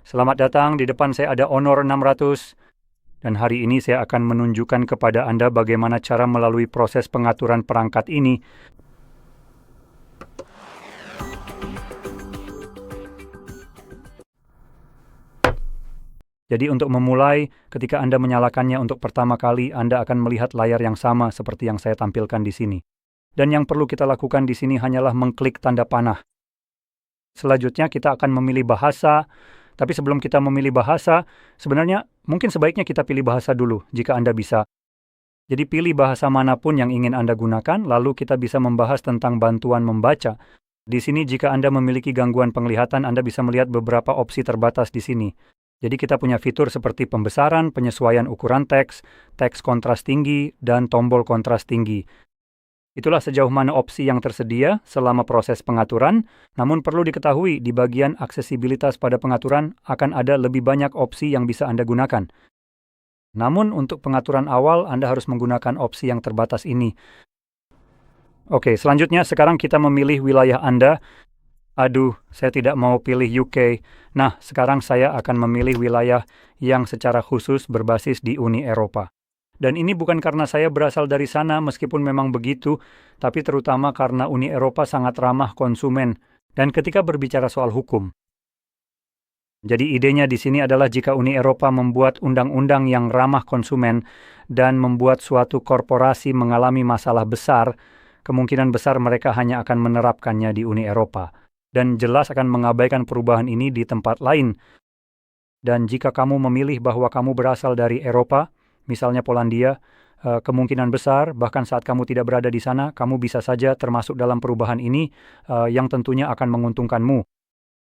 Selamat datang, di depan saya ada Honor 600, dan hari ini saya akan menunjukkan kepada Anda bagaimana cara melalui proses pengaturan perangkat ini. Jadi untuk memulai, ketika Anda menyalakannya untuk pertama kali, Anda akan melihat layar yang sama seperti yang saya tampilkan di sini. Dan yang perlu kita lakukan di sini hanyalah mengklik tanda panah. Selanjutnya kita akan memilih bahasa. Tapi sebelum kita memilih bahasa, sebenarnya mungkin sebaiknya kita pilih bahasa dulu, jika Anda bisa. Jadi pilih bahasa manapun yang ingin Anda gunakan, lalu kita bisa membahas tentang bantuan membaca. Di sini jika Anda memiliki gangguan penglihatan, Anda bisa melihat beberapa opsi terbatas di sini. Jadi kita punya fitur seperti pembesaran, penyesuaian ukuran teks, teks kontras tinggi, dan tombol kontras tinggi. Itulah sejauh mana opsi yang tersedia selama proses pengaturan, namun perlu diketahui di bagian aksesibilitas pada pengaturan akan ada lebih banyak opsi yang bisa Anda gunakan. Namun untuk pengaturan awal Anda harus menggunakan opsi yang terbatas ini. Oke, selanjutnya sekarang kita memilih wilayah Anda. Aduh, saya tidak mau pilih UK. Nah, sekarang saya akan memilih wilayah yang secara khusus berbasis di Uni Eropa. Dan ini bukan karena saya berasal dari sana meskipun memang begitu, tapi terutama karena Uni Eropa sangat ramah konsumen dan ketika berbicara soal hukum. Jadi idenya di sini adalah jika Uni Eropa membuat undang-undang yang ramah konsumen dan membuat suatu korporasi mengalami masalah besar, kemungkinan besar mereka hanya akan menerapkannya di Uni Eropa. Dan jelas akan mengabaikan perubahan ini di tempat lain. Dan jika kamu memilih bahwa kamu berasal dari Eropa, misalnya Polandia, kemungkinan besar, bahkan saat kamu tidak berada di sana, kamu bisa saja termasuk dalam perubahan ini yang tentunya akan menguntungkanmu.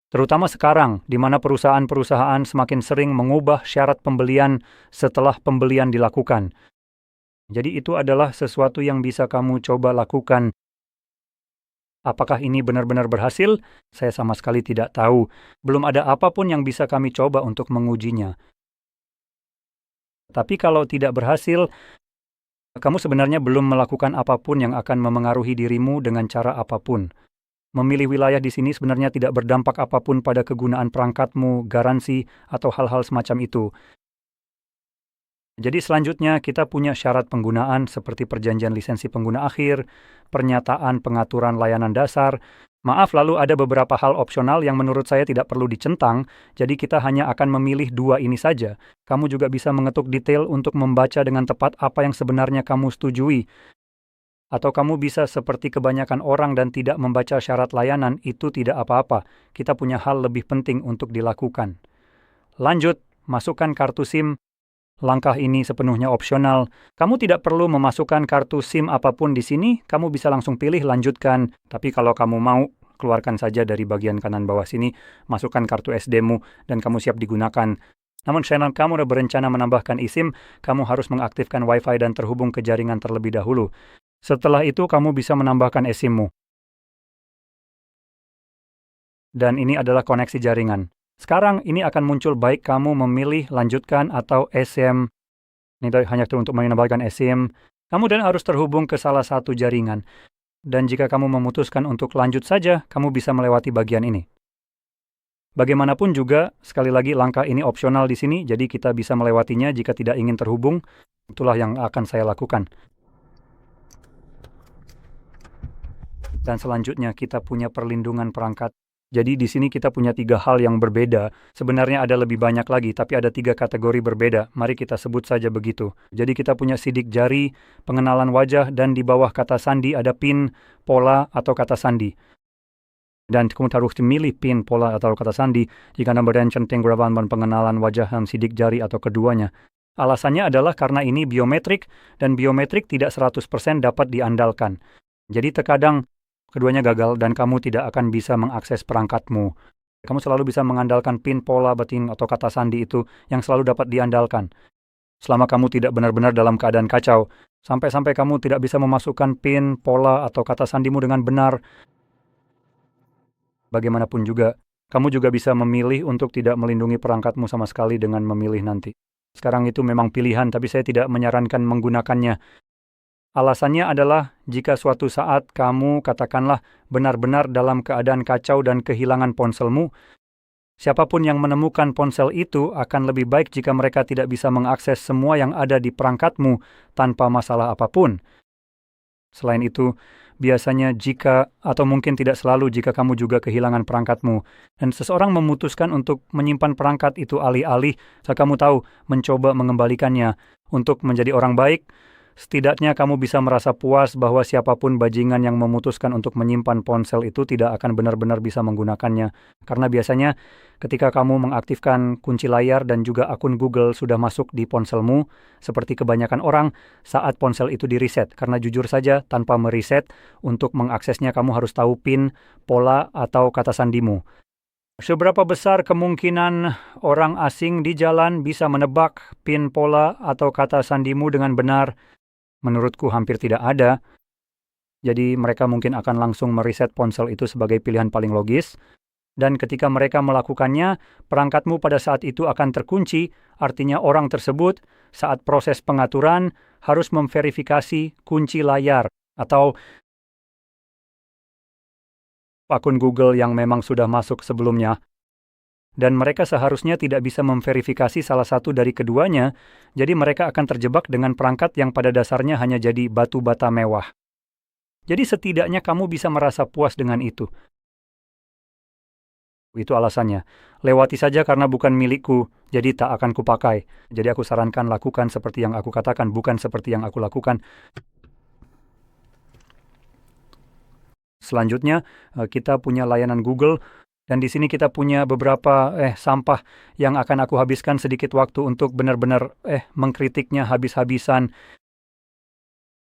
Terutama sekarang, di mana perusahaan-perusahaan semakin sering mengubah syarat pembelian setelah pembelian dilakukan. Jadi itu adalah sesuatu yang bisa kamu coba lakukan. Apakah ini benar-benar berhasil? Saya sama sekali tidak tahu. Belum ada apapun yang bisa kami coba untuk mengujinya. Tapi kalau tidak berhasil, kamu sebenarnya belum melakukan apapun yang akan memengaruhi dirimu dengan cara apapun. Memilih wilayah di sini sebenarnya tidak berdampak apapun pada kegunaan perangkatmu, garansi, atau hal-hal semacam itu. Jadi selanjutnya kita punya syarat penggunaan seperti perjanjian lisensi pengguna akhir, pernyataan pengaturan layanan dasar. Maaf, lalu ada beberapa hal opsional yang menurut saya tidak perlu dicentang, jadi kita hanya akan memilih dua ini saja. Kamu juga bisa mengetuk detail untuk membaca dengan tepat apa yang sebenarnya kamu setujui. Atau kamu bisa seperti kebanyakan orang dan tidak membaca syarat layanan, itu tidak apa-apa. Kita punya hal lebih penting untuk dilakukan. Lanjut, masukkan kartu SIM. Langkah ini sepenuhnya opsional. Kamu tidak perlu memasukkan kartu SIM apapun di sini, kamu bisa langsung pilih lanjutkan. Tapi kalau kamu mau, keluarkan saja dari bagian kanan bawah sini, masukkan kartu SD-mu, dan kamu siap digunakan. Namun channel kamu sudah berencana menambahkan eSIM, kamu harus mengaktifkan Wi-Fi dan terhubung ke jaringan terlebih dahulu. Setelah itu, kamu bisa menambahkan eSIM-mu. Dan ini adalah koneksi jaringan. Sekarang ini akan muncul baik kamu memilih lanjutkan atau eSIM. Ini hanya untuk menambahkan eSIM. Kamu dan harus terhubung ke salah satu jaringan. Dan jika kamu memutuskan untuk lanjut saja, kamu bisa melewati bagian ini. Bagaimanapun juga, sekali lagi langkah ini opsional di sini, jadi kita bisa melewatinya jika tidak ingin terhubung. Itulah yang akan saya lakukan. Dan selanjutnya kita punya perlindungan perangkat. Jadi di sini kita punya 3 hal yang berbeda. Sebenarnya ada lebih banyak lagi, tapi ada 3 kategori berbeda. Mari kita sebut saja begitu. Jadi kita punya sidik jari, pengenalan wajah, dan di bawah kata sandi ada pin, pola, atau kata sandi. Dan kamu harus memilih pin, pola, atau kata sandi jika Anda centang gerawan dan pengenalan wajah dan sidik jari atau keduanya. Alasannya adalah karena ini biometrik, dan biometrik tidak 100% dapat diandalkan. Jadi terkadang keduanya gagal dan kamu tidak akan bisa mengakses perangkatmu. Kamu selalu bisa mengandalkan pin, pola, batin, atau kata sandi itu yang selalu dapat diandalkan. Selama kamu tidak benar-benar dalam keadaan kacau, sampai-sampai kamu tidak bisa memasukkan pin, pola, atau kata sandimu dengan benar. Bagaimanapun juga, kamu juga bisa memilih untuk tidak melindungi perangkatmu sama sekali dengan memilih nanti. Sekarang itu memang pilihan, tapi saya tidak menyarankan menggunakannya. Alasannya adalah jika suatu saat kamu katakanlah benar-benar dalam keadaan kacau dan kehilangan ponselmu, Siapapun yang menemukan ponsel itu akan lebih baik jika mereka tidak bisa mengakses semua yang ada di perangkatmu tanpa masalah apapun. Selain itu, biasanya jika, atau mungkin tidak selalu jika kamu juga kehilangan perangkatmu, dan seseorang memutuskan untuk menyimpan perangkat itu alih-alih, saat kamu tahu, mencoba mengembalikannya untuk menjadi orang baik, setidaknya kamu bisa merasa puas bahwa siapapun bajingan yang memutuskan untuk menyimpan ponsel itu tidak akan benar-benar bisa menggunakannya. Karena biasanya ketika kamu mengaktifkan kunci layar dan juga akun Google sudah masuk di ponselmu, seperti kebanyakan orang, saat ponsel itu di-reset. Karena jujur saja, tanpa mereset, untuk mengaksesnya kamu harus tahu PIN, pola, atau kata sandimu. Seberapa besar kemungkinan orang asing di jalan bisa menebak PIN, pola, atau kata sandimu dengan benar? Menurutku hampir tidak ada. Jadi mereka mungkin akan langsung mereset ponsel itu sebagai pilihan paling logis. Dan ketika mereka melakukannya, perangkatmu pada saat itu akan terkunci, artinya orang tersebut saat proses pengaturan harus memverifikasi kunci layar atau akun Google yang memang sudah masuk sebelumnya. Dan mereka seharusnya tidak bisa memverifikasi salah satu dari keduanya, jadi mereka akan terjebak dengan perangkat yang pada dasarnya hanya jadi batu bata mewah. Jadi setidaknya kamu bisa merasa puas dengan itu. Itu alasannya. Lewati saja karena bukan milikku, jadi tak akan kupakai. Jadi aku sarankan lakukan seperti yang aku katakan, bukan seperti yang aku lakukan. Selanjutnya, kita punya layanan Google. Dan di sini kita punya beberapa sampah yang akan aku habiskan sedikit waktu untuk benar-benar mengkritiknya habis-habisan.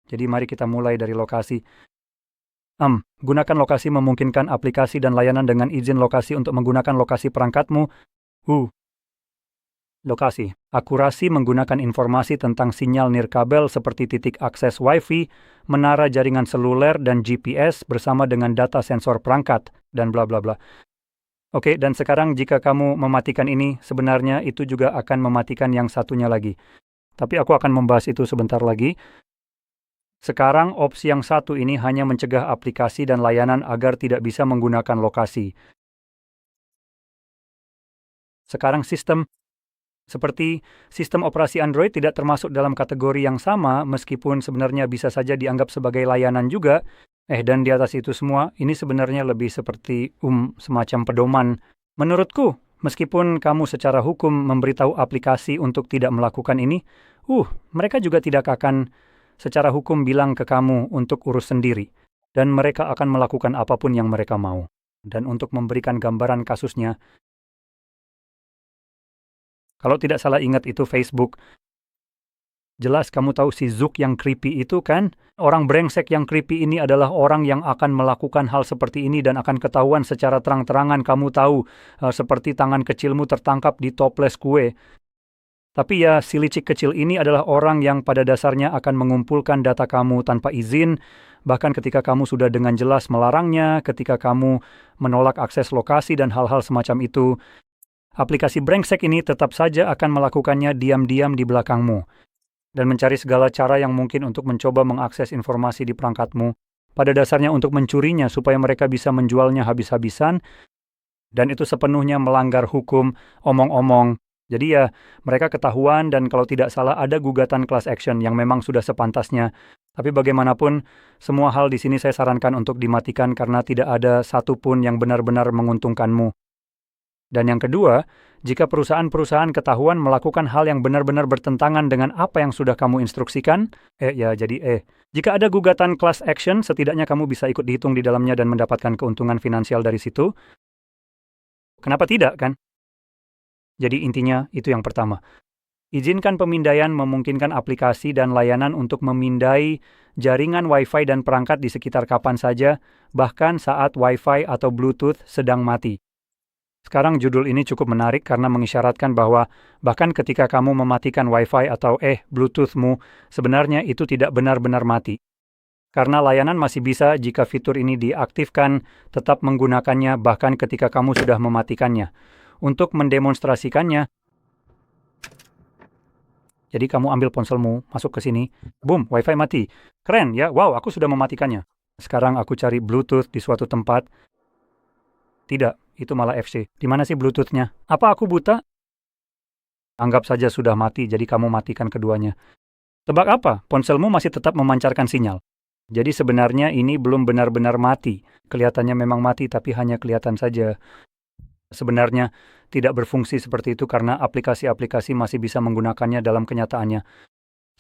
Jadi mari kita mulai dari lokasi. Gunakan lokasi memungkinkan aplikasi dan layanan dengan izin lokasi untuk menggunakan lokasi perangkatmu. Lokasi. Akurasi menggunakan informasi tentang sinyal nirkabel seperti titik akses Wi-Fi, menara jaringan seluler, dan GPS bersama dengan data sensor perangkat, dan bla bla bla. Oke, dan sekarang jika kamu mematikan ini, sebenarnya itu juga akan mematikan yang satunya lagi. Tapi aku akan membahas itu sebentar lagi. Sekarang opsi yang satu ini hanya mencegah aplikasi dan layanan agar tidak bisa menggunakan lokasi. Sekarang seperti sistem operasi Android tidak termasuk dalam kategori yang sama, meskipun sebenarnya bisa saja dianggap sebagai layanan juga. Dan di atas itu semua, ini sebenarnya lebih seperti semacam pedoman. Menurutku, meskipun kamu secara hukum memberitahu aplikasi untuk tidak melakukan ini, mereka juga tidak akan secara hukum bilang ke kamu untuk urus sendiri. Dan mereka akan melakukan apapun yang mereka mau. Dan untuk memberikan gambaran kasusnya, kalau tidak salah ingat itu Facebook. Jelas kamu tahu si Zuck yang creepy itu kan? Orang brengsek yang creepy ini adalah orang yang akan melakukan hal seperti ini dan akan ketahuan secara terang-terangan. Kamu tahu, seperti tangan kecilmu tertangkap di toples kue. Tapi ya, si licik kecil ini adalah orang yang pada dasarnya akan mengumpulkan data kamu tanpa izin, bahkan ketika kamu sudah dengan jelas melarangnya, ketika kamu menolak akses lokasi dan hal-hal semacam itu. Aplikasi brengsek ini tetap saja akan melakukannya diam-diam di belakangmu. Dan mencari segala cara yang mungkin untuk mencoba mengakses informasi di perangkatmu, pada dasarnya untuk mencurinya supaya mereka bisa menjualnya habis-habisan, dan itu sepenuhnya melanggar hukum, omong-omong. Jadi ya, mereka ketahuan dan kalau tidak salah ada gugatan class action yang memang sudah sepantasnya. Tapi bagaimanapun, semua hal di sini saya sarankan untuk dimatikan karena tidak ada satupun yang benar-benar menguntungkanmu. Dan yang kedua, jika perusahaan-perusahaan ketahuan melakukan hal yang benar-benar bertentangan dengan apa yang sudah kamu instruksikan, jika ada gugatan class action, setidaknya kamu bisa ikut dihitung di dalamnya dan mendapatkan keuntungan finansial dari situ. Kenapa tidak, kan? Jadi intinya, itu yang pertama. Izinkan pemindaian memungkinkan aplikasi dan layanan untuk memindai jaringan Wi-Fi dan perangkat di sekitar kapan saja, bahkan saat Wi-Fi atau Bluetooth sedang mati. Sekarang judul ini cukup menarik karena mengisyaratkan bahwa bahkan ketika kamu mematikan Wi-Fi atau Bluetooth-mu, sebenarnya itu tidak benar-benar mati. Karena layanan masih bisa jika fitur ini diaktifkan, tetap menggunakannya bahkan ketika kamu sudah mematikannya. Untuk mendemonstrasikannya, jadi kamu ambil ponselmu, masuk ke sini, boom, Wi-Fi mati. Keren ya, wow, aku sudah mematikannya. Sekarang aku cari Bluetooth di suatu tempat. Tidak, itu malah FC. Di mana sih Bluetooth-nya? Apa aku buta? Anggap saja sudah mati, jadi kamu matikan keduanya. Tebak apa? Ponselmu masih tetap memancarkan sinyal. Jadi sebenarnya ini belum benar-benar mati. Kelihatannya memang mati, tapi hanya kelihatan saja. Sebenarnya tidak berfungsi seperti itu karena aplikasi-aplikasi masih bisa menggunakannya dalam kenyataannya.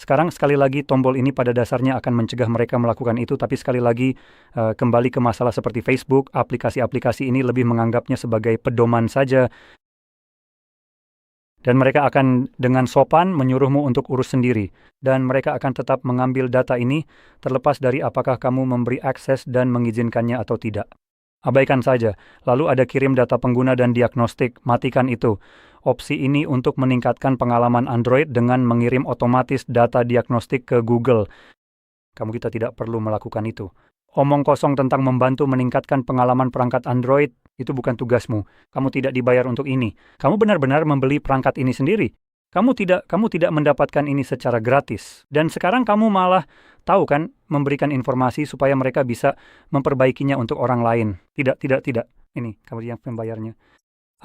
Sekarang sekali lagi tombol ini pada dasarnya akan mencegah mereka melakukan itu, tapi sekali lagi kembali ke masalah seperti Facebook, aplikasi-aplikasi ini lebih menganggapnya sebagai pedoman saja. Dan mereka akan dengan sopan menyuruhmu untuk urus sendiri. Dan mereka akan tetap mengambil data ini terlepas dari apakah kamu memberi akses dan mengizinkannya atau tidak. Abaikan saja. Lalu ada kirim data pengguna dan diagnostik. Matikan itu. Opsi ini untuk meningkatkan pengalaman Android dengan mengirim otomatis data diagnostik ke Google. Kita tidak perlu melakukan itu. Omong kosong tentang membantu meningkatkan pengalaman perangkat Android, itu bukan tugasmu. Kamu tidak dibayar untuk ini. Kamu benar-benar membeli perangkat ini sendiri. Kamu tidak mendapatkan ini secara gratis. Dan sekarang kamu malah tahu kan, memberikan informasi supaya mereka bisa memperbaikinya untuk orang lain. Tidak. Ini, kamu yang pembayarnya.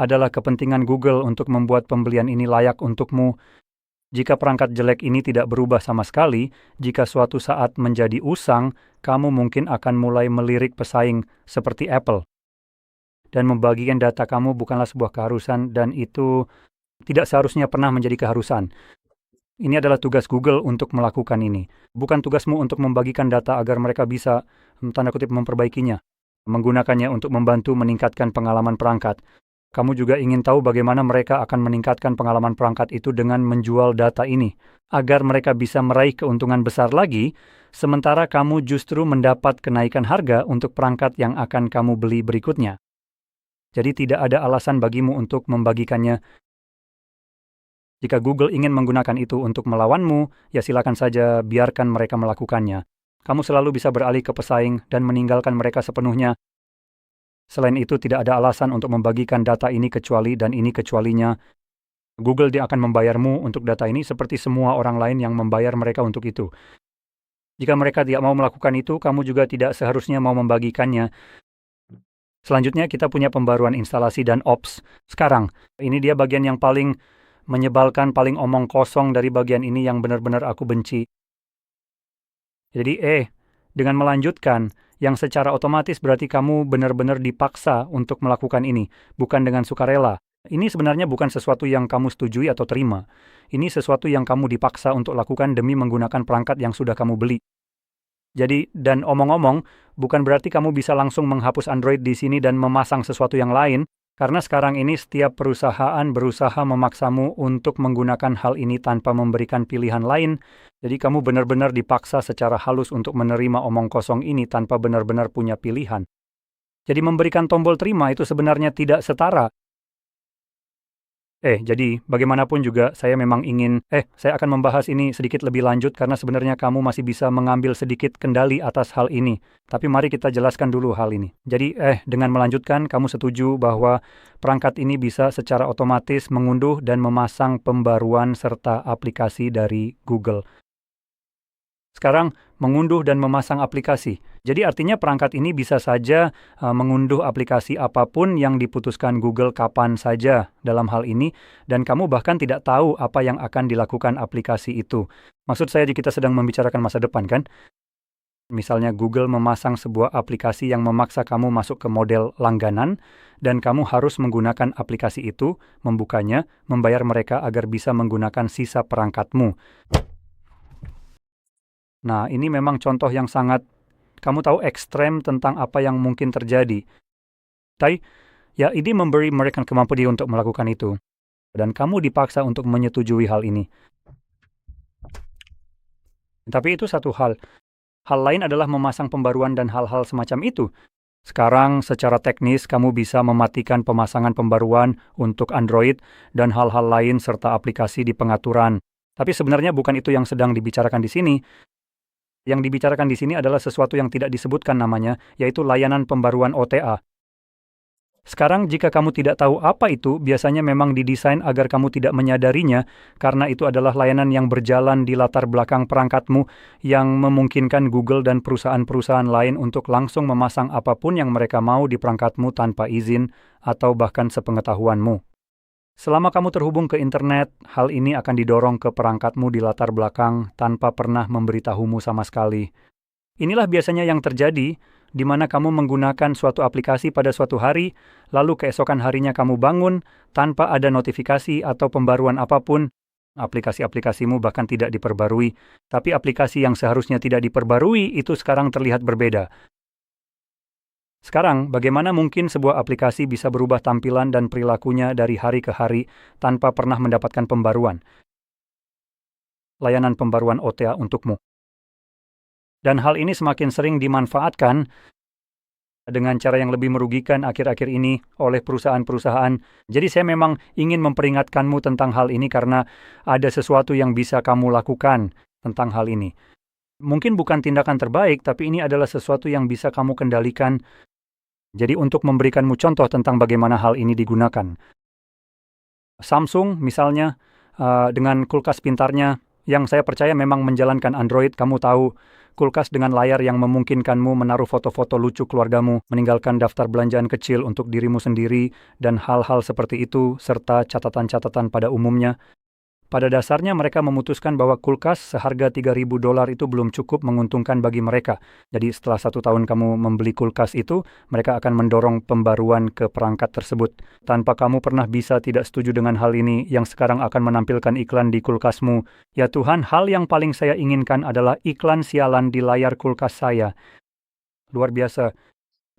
Adalah kepentingan Google untuk membuat pembelian ini layak untukmu. Jika perangkat jelek ini tidak berubah sama sekali, jika suatu saat menjadi usang, kamu mungkin akan mulai melirik pesaing seperti Apple. Dan membagikan data kamu bukanlah sebuah keharusan, dan itu tidak seharusnya pernah menjadi keharusan. Ini adalah tugas Google untuk melakukan ini. Bukan tugasmu untuk membagikan data agar mereka bisa, tanda kutip, memperbaikinya. Menggunakannya untuk membantu meningkatkan pengalaman perangkat. Kamu juga ingin tahu bagaimana mereka akan meningkatkan pengalaman perangkat itu dengan menjual data ini, agar mereka bisa meraih keuntungan besar lagi, sementara kamu justru mendapat kenaikan harga untuk perangkat yang akan kamu beli berikutnya. Jadi tidak ada alasan bagimu untuk membagikannya. Jika Google ingin menggunakan itu untuk melawanmu, ya silakan saja biarkan mereka melakukannya. Kamu selalu bisa beralih ke pesaing dan meninggalkan mereka sepenuhnya. Selain itu, tidak ada alasan untuk membagikan data ini kecuali dan ini kecualinya. Google dia akan membayarmu untuk data ini seperti semua orang lain yang membayar mereka untuk itu. Jika mereka tidak mau melakukan itu, kamu juga tidak seharusnya mau membagikannya. Selanjutnya, kita punya pembaruan instalasi dan ops. Sekarang, ini dia bagian yang paling menyebalkan, paling omong kosong dari bagian ini yang benar-benar aku benci. Jadi, dengan melanjutkan, yang secara otomatis berarti kamu benar-benar dipaksa untuk melakukan ini, bukan dengan sukarela. Ini sebenarnya bukan sesuatu yang kamu setujui atau terima. Ini sesuatu yang kamu dipaksa untuk lakukan demi menggunakan perangkat yang sudah kamu beli. Jadi, dan omong-omong, bukan berarti kamu bisa langsung menghapus Android di sini dan memasang sesuatu yang lain, karena sekarang ini setiap perusahaan berusaha memaksamu untuk menggunakan hal ini tanpa memberikan pilihan lain. Jadi kamu benar-benar dipaksa secara halus untuk menerima omong kosong ini tanpa benar-benar punya pilihan. Jadi memberikan tombol terima itu sebenarnya tidak setara. Jadi bagaimanapun juga saya memang ingin, saya akan membahas ini sedikit lebih lanjut karena sebenarnya kamu masih bisa mengambil sedikit kendali atas hal ini. Tapi mari kita jelaskan dulu hal ini. Jadi, dengan melanjutkan, kamu setuju bahwa perangkat ini bisa secara otomatis mengunduh dan memasang pembaruan serta aplikasi dari Google. Sekarang, mengunduh dan memasang aplikasi. Jadi artinya perangkat ini bisa saja mengunduh aplikasi apapun yang diputuskan Google kapan saja dalam hal ini, dan kamu bahkan tidak tahu apa yang akan dilakukan aplikasi itu. Maksud saya jika kita sedang membicarakan masa depan kan? Misalnya Google memasang sebuah aplikasi yang memaksa kamu masuk ke model langganan, dan kamu harus menggunakan aplikasi itu, membukanya, membayar mereka agar bisa menggunakan sisa perangkatmu. Nah, ini memang contoh yang sangat, kamu tahu, ekstrem tentang apa yang mungkin terjadi. Tapi, ya ini memberi mereka kemampuan untuk melakukan itu. Dan kamu dipaksa untuk menyetujui hal ini. Tapi itu satu hal. Hal lain adalah memasang pembaruan dan hal-hal semacam itu. Sekarang, secara teknis, kamu bisa mematikan pemasangan pembaruan untuk Android dan hal-hal lain serta aplikasi di pengaturan. Tapi sebenarnya bukan itu yang sedang dibicarakan di sini. Yang dibicarakan di sini adalah sesuatu yang tidak disebutkan namanya, yaitu layanan pembaruan OTA. Sekarang jika kamu tidak tahu apa itu, biasanya memang didesain agar kamu tidak menyadarinya, karena itu adalah layanan yang berjalan di latar belakang perangkatmu yang memungkinkan Google dan perusahaan-perusahaan lain untuk langsung memasang apapun yang mereka mau di perangkatmu tanpa izin atau bahkan sepengetahuanmu. Selama kamu terhubung ke internet, hal ini akan didorong ke perangkatmu di latar belakang tanpa pernah memberitahumu sama sekali. Inilah biasanya yang terjadi, di mana kamu menggunakan suatu aplikasi pada suatu hari, lalu keesokan harinya kamu bangun tanpa ada notifikasi atau pembaruan apapun. Aplikasi-aplikasimu bahkan tidak diperbarui, tapi aplikasi yang seharusnya tidak diperbarui itu sekarang terlihat berbeda. Sekarang, bagaimana mungkin sebuah aplikasi bisa berubah tampilan dan perilakunya dari hari ke hari tanpa pernah mendapatkan pembaruan? Layanan pembaruan OTA untukmu. Dan hal ini semakin sering dimanfaatkan dengan cara yang lebih merugikan akhir-akhir ini oleh perusahaan-perusahaan. Jadi saya memang ingin memperingatkanmu tentang hal ini karena ada sesuatu yang bisa kamu lakukan tentang hal ini. Mungkin bukan tindakan terbaik, tapi ini adalah sesuatu yang bisa kamu kendalikan. Jadi untuk memberikanmu contoh tentang bagaimana hal ini digunakan. Samsung misalnya dengan kulkas pintarnya, yang saya percaya memang menjalankan Android, kamu tahu, kulkas dengan layar yang memungkinkanmu menaruh foto-foto lucu keluargamu, meninggalkan daftar belanjaan kecil untuk dirimu sendiri, dan hal-hal seperti itu, serta catatan-catatan pada umumnya. Pada dasarnya mereka memutuskan bahwa kulkas seharga $3.000 itu belum cukup menguntungkan bagi mereka. Jadi setelah 1 tahun kamu membeli kulkas itu, mereka akan mendorong pembaruan ke perangkat tersebut. Tanpa kamu pernah bisa tidak setuju dengan hal ini, yang sekarang akan menampilkan iklan di kulkasmu. Ya Tuhan, hal yang paling saya inginkan adalah iklan sialan di layar kulkas saya. Luar biasa.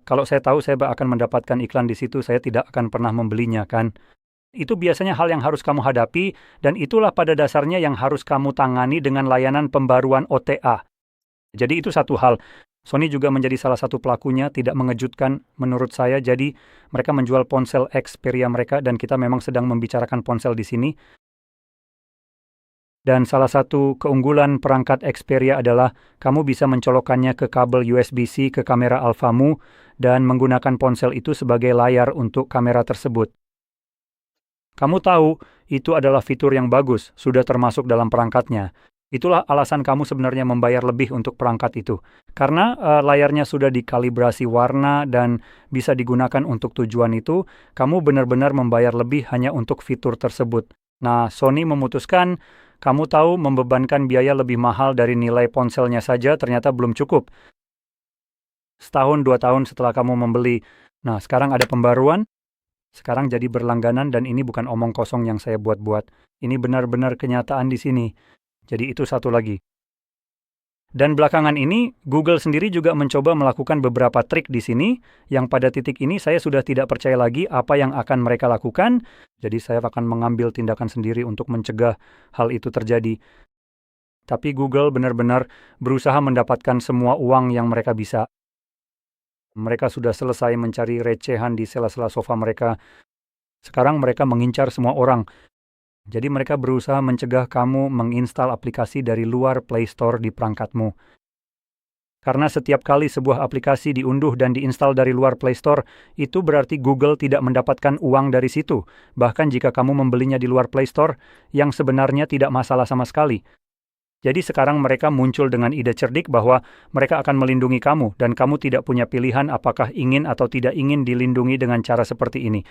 Kalau saya tahu saya akan mendapatkan iklan di situ, saya tidak akan pernah membelinya, kan? Itu biasanya hal yang harus kamu hadapi, dan itulah pada dasarnya yang harus kamu tangani dengan layanan pembaruan OTA. Jadi itu satu hal. Sony juga menjadi salah satu pelakunya, tidak mengejutkan menurut saya. Jadi mereka menjual ponsel Xperia mereka, dan kita memang sedang membicarakan ponsel di sini. Dan salah satu keunggulan perangkat Xperia adalah kamu bisa mencolokkannya ke kabel USB-C ke kamera alfamu dan menggunakan ponsel itu sebagai layar untuk kamera tersebut. Kamu tahu, itu adalah fitur yang bagus, sudah termasuk dalam perangkatnya. Itulah alasan kamu sebenarnya membayar lebih untuk perangkat itu. Karena layarnya sudah dikalibrasi warna dan bisa digunakan untuk tujuan itu, kamu benar-benar membayar lebih hanya untuk fitur tersebut. Nah, Sony memutuskan, kamu tahu membebankan biaya lebih mahal dari nilai ponselnya saja ternyata belum cukup. Setahun, 2 tahun setelah kamu membeli. Nah, sekarang ada pembaruan. Sekarang jadi berlangganan, dan ini bukan omong kosong yang saya buat-buat. Ini benar-benar kenyataan di sini. Jadi itu satu lagi. Dan belakangan ini, Google sendiri juga mencoba melakukan beberapa trik di sini, yang pada titik ini saya sudah tidak percaya lagi apa yang akan mereka lakukan. Jadi saya akan mengambil tindakan sendiri untuk mencegah hal itu terjadi. Tapi Google benar-benar berusaha mendapatkan semua uang yang mereka bisa. Mereka sudah selesai mencari recehan di sela-sela sofa mereka. Sekarang mereka mengincar semua orang. Jadi mereka berusaha mencegah kamu menginstal aplikasi dari luar Play Store di perangkatmu. Karena setiap kali sebuah aplikasi diunduh dan diinstal dari luar Play Store, itu berarti Google tidak mendapatkan uang dari situ. Bahkan jika kamu membelinya di luar Play Store, yang sebenarnya tidak masalah sama sekali. Jadi sekarang mereka muncul dengan ide cerdik bahwa mereka akan melindungi kamu, dan kamu tidak punya pilihan apakah ingin atau tidak ingin dilindungi dengan cara seperti ini.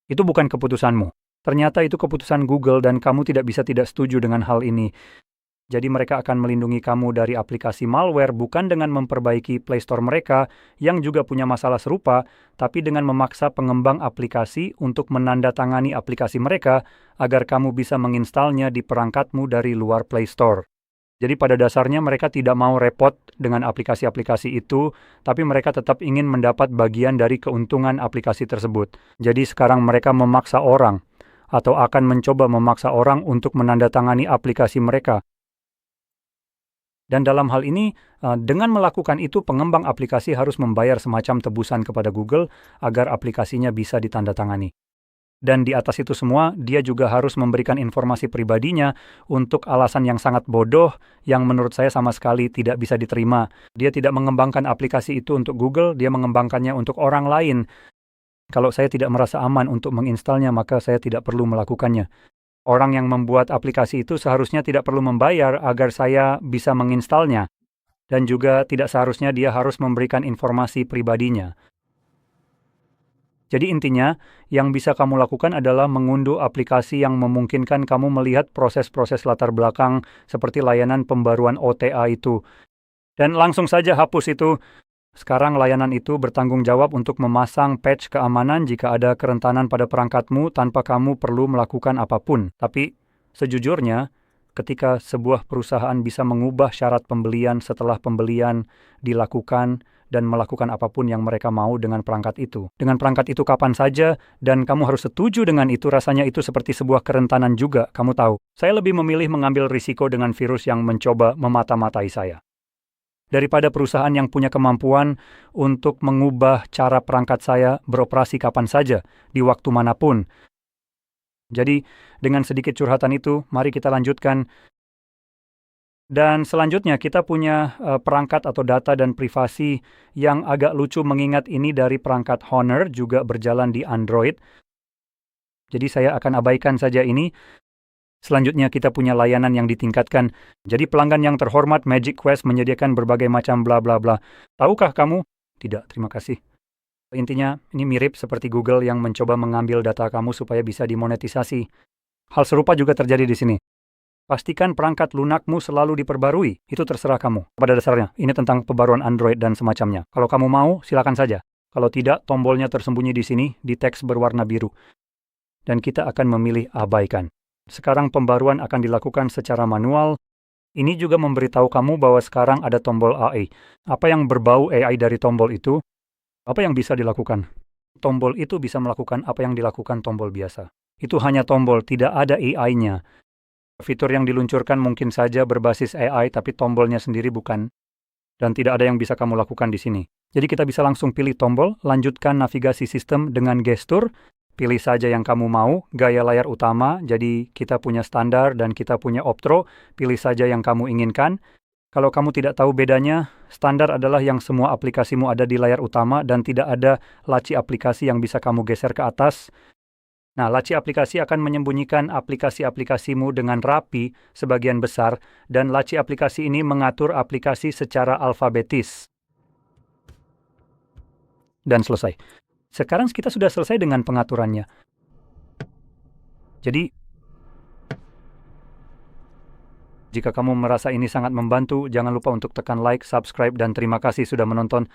Itu bukan keputusanmu. Ternyata itu keputusan Google, dan kamu tidak bisa tidak setuju dengan hal ini. Jadi mereka akan melindungi kamu dari aplikasi malware bukan dengan memperbaiki Play Store mereka yang juga punya masalah serupa, tapi dengan memaksa pengembang aplikasi untuk menandatangani aplikasi mereka agar kamu bisa menginstalnya di perangkatmu dari luar Play Store. Jadi pada dasarnya mereka tidak mau repot dengan aplikasi-aplikasi itu, tapi mereka tetap ingin mendapat bagian dari keuntungan aplikasi tersebut. Jadi sekarang mereka memaksa orang, atau akan mencoba memaksa orang untuk menandatangani aplikasi mereka. Dan dalam hal ini, dengan melakukan itu, pengembang aplikasi harus membayar semacam tebusan kepada Google agar aplikasinya bisa ditandatangani. Dan di atas itu semua, dia juga harus memberikan informasi pribadinya untuk alasan yang sangat bodoh yang menurut saya sama sekali tidak bisa diterima. Dia tidak mengembangkan aplikasi itu untuk Google, dia mengembangkannya untuk orang lain. Kalau saya tidak merasa aman untuk menginstalnya, maka saya tidak perlu melakukannya. Orang yang membuat aplikasi itu seharusnya tidak perlu membayar agar saya bisa menginstalnya. Dan juga tidak seharusnya dia harus memberikan informasi pribadinya. Jadi intinya, yang bisa kamu lakukan adalah mengunduh aplikasi yang memungkinkan kamu melihat proses-proses latar belakang seperti layanan pembaruan OTA itu. Dan langsung saja hapus itu. Sekarang layanan itu bertanggung jawab untuk memasang patch keamanan jika ada kerentanan pada perangkatmu tanpa kamu perlu melakukan apapun. Tapi sejujurnya, ketika sebuah perusahaan bisa mengubah syarat pembelian setelah pembelian dilakukan dan melakukan apapun yang mereka mau dengan perangkat itu. Dengan perangkat itu kapan saja, dan kamu harus setuju dengan itu, rasanya itu seperti sebuah kerentanan juga, kamu tahu. Saya lebih memilih mengambil risiko dengan virus yang mencoba memata-matai saya, daripada perusahaan yang punya kemampuan untuk mengubah cara perangkat saya beroperasi kapan saja, di waktu manapun. Jadi, dengan sedikit curhatan itu, mari kita lanjutkan. Dan selanjutnya kita punya perangkat atau data dan privasi yang agak lucu, mengingat ini dari perangkat Honor juga berjalan di Android. Jadi saya akan abaikan saja ini. Selanjutnya kita punya layanan yang ditingkatkan. Jadi pelanggan yang terhormat, Magic Quest menyediakan berbagai macam bla bla bla. Tahukah kamu? Tidak, terima kasih. Intinya, ini mirip seperti Google yang mencoba mengambil data kamu supaya bisa dimonetisasi. Hal serupa juga terjadi di sini. Pastikan perangkat lunakmu selalu diperbarui. Itu terserah kamu. Pada dasarnya, ini tentang pembaruan Android dan semacamnya. Kalau kamu mau, silakan saja. Kalau tidak, tombolnya tersembunyi di sini, di teks berwarna biru. Dan kita akan memilih abaikan. Sekarang pembaruan akan dilakukan secara manual. Ini juga memberitahu kamu bahwa sekarang ada tombol AI. Apa yang berbau AI dari tombol itu? Apa yang bisa dilakukan? Tombol itu bisa melakukan apa yang dilakukan tombol biasa. Itu hanya tombol, tidak ada AI-nya. Fitur yang diluncurkan mungkin saja berbasis AI, tapi tombolnya sendiri bukan. Dan tidak ada yang bisa kamu lakukan di sini. Jadi kita bisa langsung pilih tombol, lanjutkan navigasi sistem dengan gestur, pilih saja yang kamu mau, gaya layar utama, jadi kita punya standar dan kita punya optro, pilih saja yang kamu inginkan. Kalau kamu tidak tahu bedanya, standar adalah yang semua aplikasimu ada di layar utama dan tidak ada laci aplikasi yang bisa kamu geser ke atas. Nah, laci aplikasi akan menyembunyikan aplikasi-aplikasimu dengan rapi sebagian besar, dan laci aplikasi ini mengatur aplikasi secara alfabetis. Dan selesai. Sekarang kita sudah selesai dengan pengaturannya. Jadi, jika kamu merasa ini sangat membantu, jangan lupa untuk tekan like, subscribe, dan terima kasih sudah menonton.